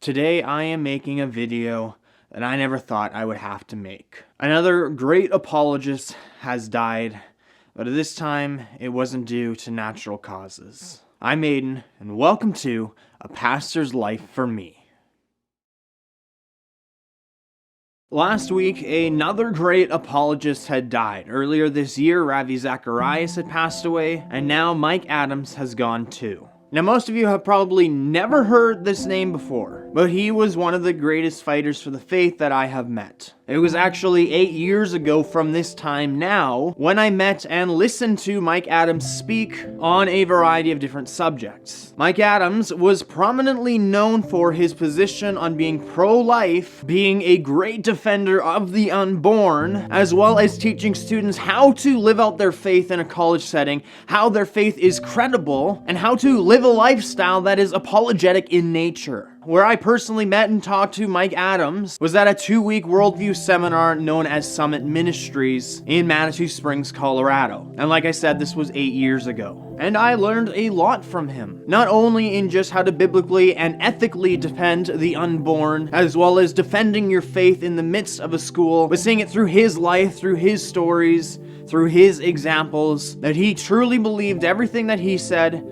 Today I am making a video that I never thought I would have to make. Another great apologist has died, but this time it wasn't due to natural causes. I'm Aiden, and welcome to A Pastor's Life for Me. Last week, another great apologist had died. Earlier this year, Ravi Zacharias had passed away, and now Mike Adams has gone too. Now, most of you have probably never heard this name before, but he was one of the greatest fighters for the faith that I have met. It was actually 8 years ago from this time now when I met and listened to Mike Adams speak on a variety of different subjects. Mike Adams was prominently known for his position on being pro-life, being a great defender of the unborn, as well as teaching students how to live out their faith in a college setting, how their faith is credible, and how to live a lifestyle that is apologetic in nature. Where I personally met and talked to Mike Adams was at a 2-week worldview seminar known as Summit Ministries in Manitou Springs, Colorado. And like I said, this was 8 years ago. And I learned a lot from him. Not only in just how to biblically and ethically defend the unborn, as well as defending your faith in the midst of a school, but seeing it through his life, through his stories, through his examples, that he truly believed everything that he said.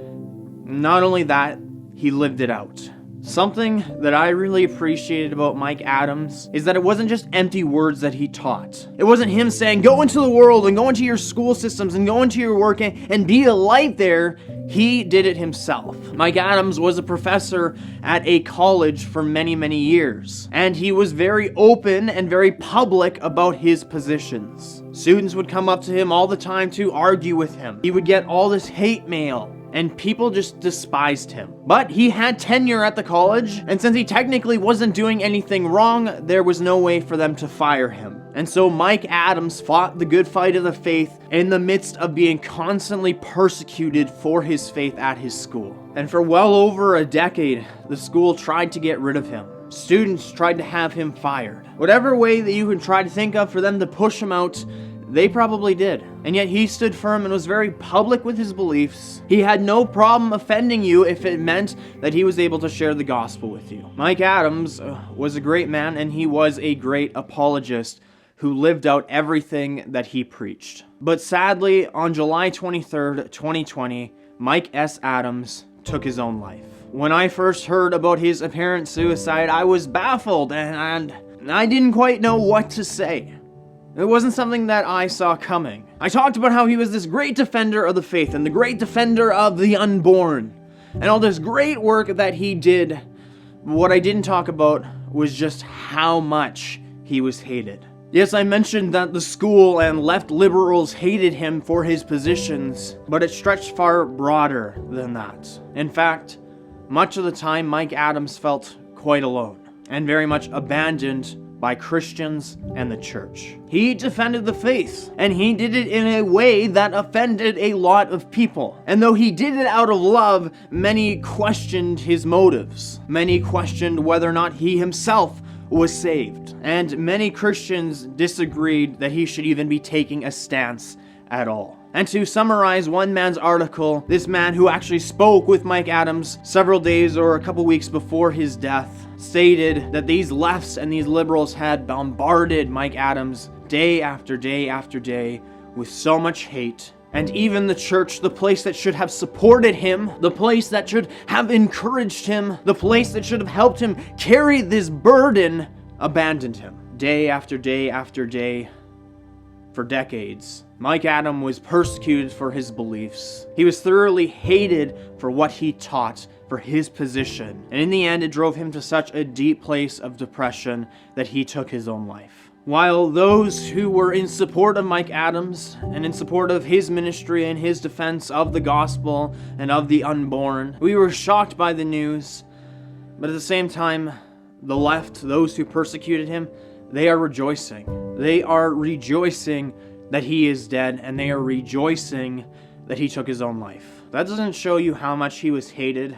Not only that, he lived it out. Something that I really appreciated about Mike Adams is that it wasn't just empty words that he taught. It wasn't him saying, go into the world and go into your school systems and go into your work and be a light there. He did it himself. Mike Adams was a professor at a college for many, many years, and he was very open and very public about his positions. Students would come up to him all the time to argue with him. He would get all this hate mail, and people just despised him. But he had tenure at the college, and since he technically wasn't doing anything wrong, there was no way for them to fire him. And so Mike Adams fought the good fight of the faith in the midst of being constantly persecuted for his faith at his school. And for well over a decade, the school tried to get rid of him. Students tried to have him fired. Whatever way that you can try to think of for them to push him out, they probably did. And yet he stood firm and was very public with his beliefs. He had no problem offending you if it meant that he was able to share the gospel with you. Mike Adams was a great man, and he was a great apologist who lived out everything that he preached. But sadly, on July 23rd, 2020, Mike S. Adams took his own life. When I first heard about his apparent suicide, I was baffled and I didn't quite know what to say. It wasn't something that I saw coming. I talked about how he was this great defender of the faith and the great defender of the unborn and all this great work that he did. What I didn't talk about was just how much he was hated. Yes, I mentioned that the school and left liberals hated him for his positions, but it stretched far broader than that. In fact, much of the time Mike Adams felt quite alone and very much abandoned by Christians and the church. He defended the faith, and he did it in a way that offended a lot of people. And though he did it out of love, many questioned his motives. Many questioned whether or not he himself was saved. And many Christians disagreed that he should even be taking a stance at all. And to summarize one man's article, this man who actually spoke with Mike Adams several days or a couple weeks before his death stated that these lefts and these liberals had bombarded Mike Adams day after day after day with so much hate. And even the church, the place that should have supported him, the place that should have encouraged him, the place that should have helped him carry this burden, abandoned him. Day after day after day, for decades, Mike Adams was persecuted for his beliefs. He was thoroughly hated for what he taught, for his position. And in the end, it drove him to such a deep place of depression that he took his own life. While those who were in support of Mike Adams and in support of his ministry and his defense of the gospel and of the unborn, we were shocked by the news. But at the same time, the left, those who persecuted him, they are rejoicing. They are rejoicing that he is dead, and they are rejoicing that he took his own life. If that doesn't show you how much he was hated,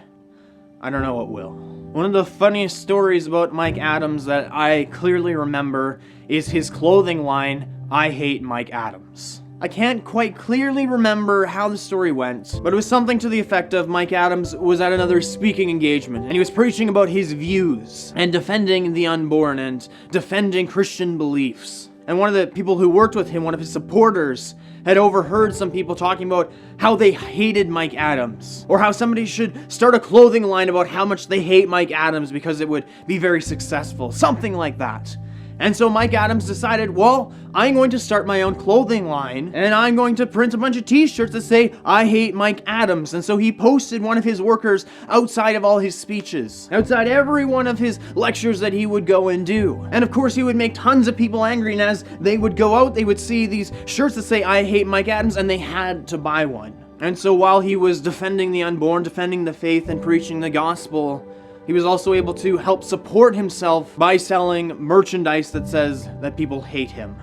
I don't know what will. One of the funniest stories about Mike Adams that I clearly remember is his clothing line, I Hate Mike Adams. I can't quite clearly remember how the story went, but it was something to the effect of Mike Adams was at another speaking engagement, and he was preaching about his views, and defending the unborn, and defending Christian beliefs. And one of the people who worked with him, one of his supporters, had overheard some people talking about how they hated Mike Adams, or how somebody should start a clothing line about how much they hate Mike Adams because it would be very successful, something like that. And so Mike Adams decided, well, I'm going to start my own clothing line, and I'm going to print a bunch of t-shirts that say, I hate Mike Adams. And so he posted one of his workers outside of all his speeches, outside every one of his lectures that he would go and do. And of course, he would make tons of people angry, and as they would go out, they would see these shirts that say, I hate Mike Adams, and they had to buy one. And so while he was defending the unborn, defending the faith, and preaching the gospel, he was also able to help support himself by selling merchandise that says that people hate him.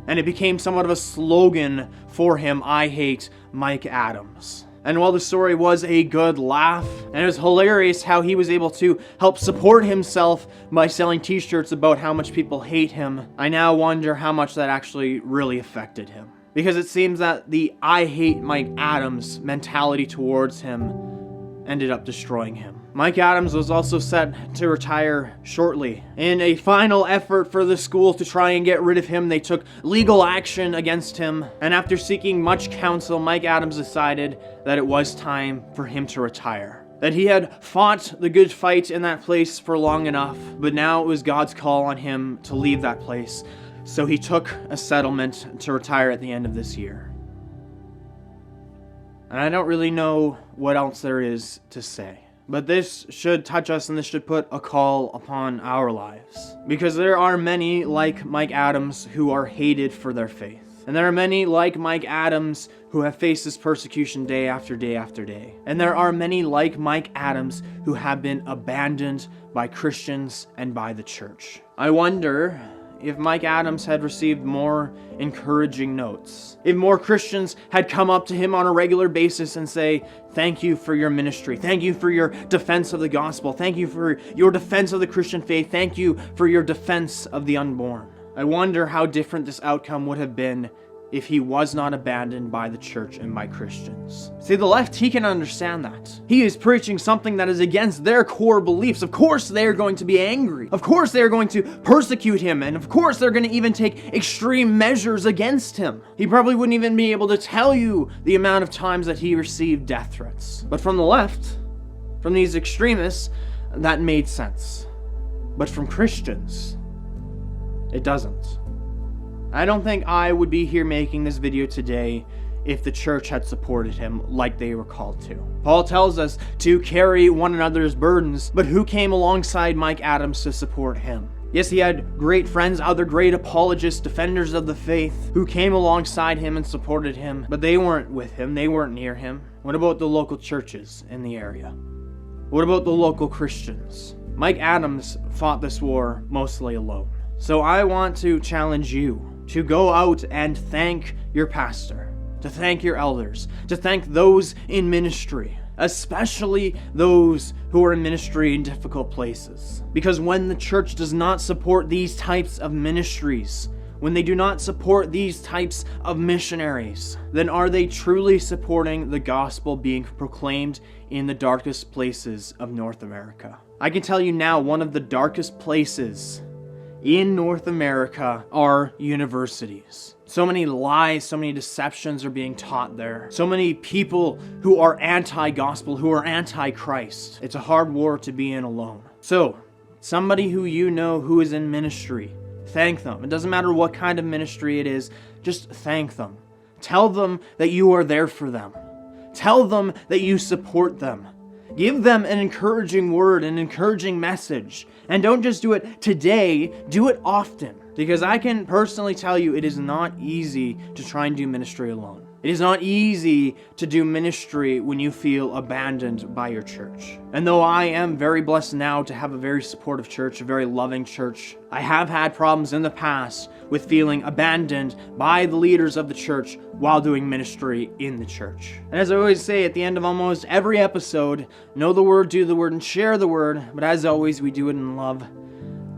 And it became somewhat of a slogan for him, I hate Mike Adams. And while the story was a good laugh, and it was hilarious how he was able to help support himself by selling t-shirts about how much people hate him, I now wonder how much that actually really affected him. Because it seems that the I hate Mike Adams mentality towards him ended up destroying him. Mike Adams was also set to retire shortly. In a final effort for the school to try and get rid of him, they took legal action against him, and after seeking much counsel, Mike Adams decided that it was time for him to retire. That he had fought the good fight in that place for long enough, but now it was God's call on him to leave that place. So he took a settlement to retire at the end of this year. And I don't really know what else there is to say. But this should touch us, and this should put a call upon our lives. Because there are many like Mike Adams who are hated for their faith. And there are many like Mike Adams who have faced this persecution day after day after day. And there are many like Mike Adams who have been abandoned by Christians and by the church. I wonder if Mike Adams had received more encouraging notes, if more Christians had come up to him on a regular basis and say, thank you for your ministry, thank you for your defense of the gospel, thank you for your defense of the Christian faith, thank you for your defense of the unborn. I wonder how different this outcome would have been if he was not abandoned by the church and by Christians. See, the left, he can understand that. He is preaching something that is against their core beliefs. Of course they are going to be angry. Of course they are going to persecute him. And of course they're going to even take extreme measures against him. He probably wouldn't even be able to tell you the amount of times that he received death threats. But from the left, from these extremists, that made sense. But from Christians, it doesn't. I don't think I would be here making this video today if the church had supported him like they were called to. Paul tells us to carry one another's burdens, but who came alongside Mike Adams to support him? Yes, he had great friends, other great apologists, defenders of the faith, who came alongside him and supported him, but they weren't with him, they weren't near him. What about the local churches in the area? What about the local Christians? Mike Adams fought this war mostly alone. So I want to challenge you to go out and thank your pastor, to thank your elders, to thank those in ministry, especially those who are in ministry in difficult places. Because when the church does not support these types of ministries, when they do not support these types of missionaries, then are they truly supporting the gospel being proclaimed in the darkest places of North America? I can tell you now, one of the darkest places in North America are universities. So many lies, so many deceptions are being taught there. So many people who are anti-gospel, who are anti-Christ. It's a hard war to be in alone. So, somebody who you know who is in ministry, thank them. It doesn't matter what kind of ministry it is, just thank them. Tell them that you are there for them. Tell them that you support them. Give them an encouraging word, an encouraging message. And don't just do it today, do it often. Because I can personally tell you it is not easy to try and do ministry alone. It is not easy to do ministry when you feel abandoned by your church. And though I am very blessed now to have a very supportive church, a very loving church, I have had problems in the past with feeling abandoned by the leaders of the church while doing ministry in the church. And as I always say at the end of almost every episode, know the word, do the word, and share the word. But as always, we do it in love.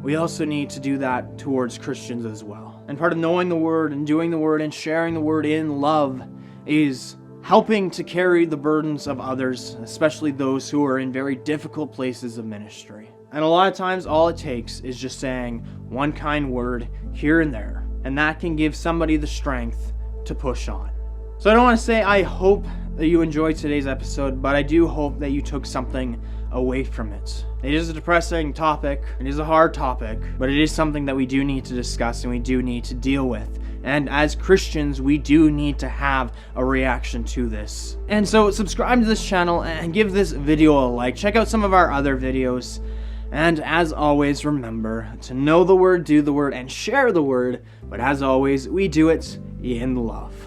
We also need to do that towards Christians as well. And part of knowing the word and doing the word and sharing the word in love is helping to carry the burdens of others, especially those who are in very difficult places of ministry. And a lot of times all it takes is just saying one kind word here and there, and that can give somebody the strength to push on. So I don't want to say I hope that you enjoyed today's episode, but I do hope that you took something away from it. It is a depressing topic, it is a hard topic, but it is something that we do need to discuss and we do need to deal with. And as Christians, we do need to have a reaction to this. And so subscribe to this channel and give this video a like. Check out some of our other videos. And as always, remember to know the word, do the word, and share the word. But as always, we do it in love.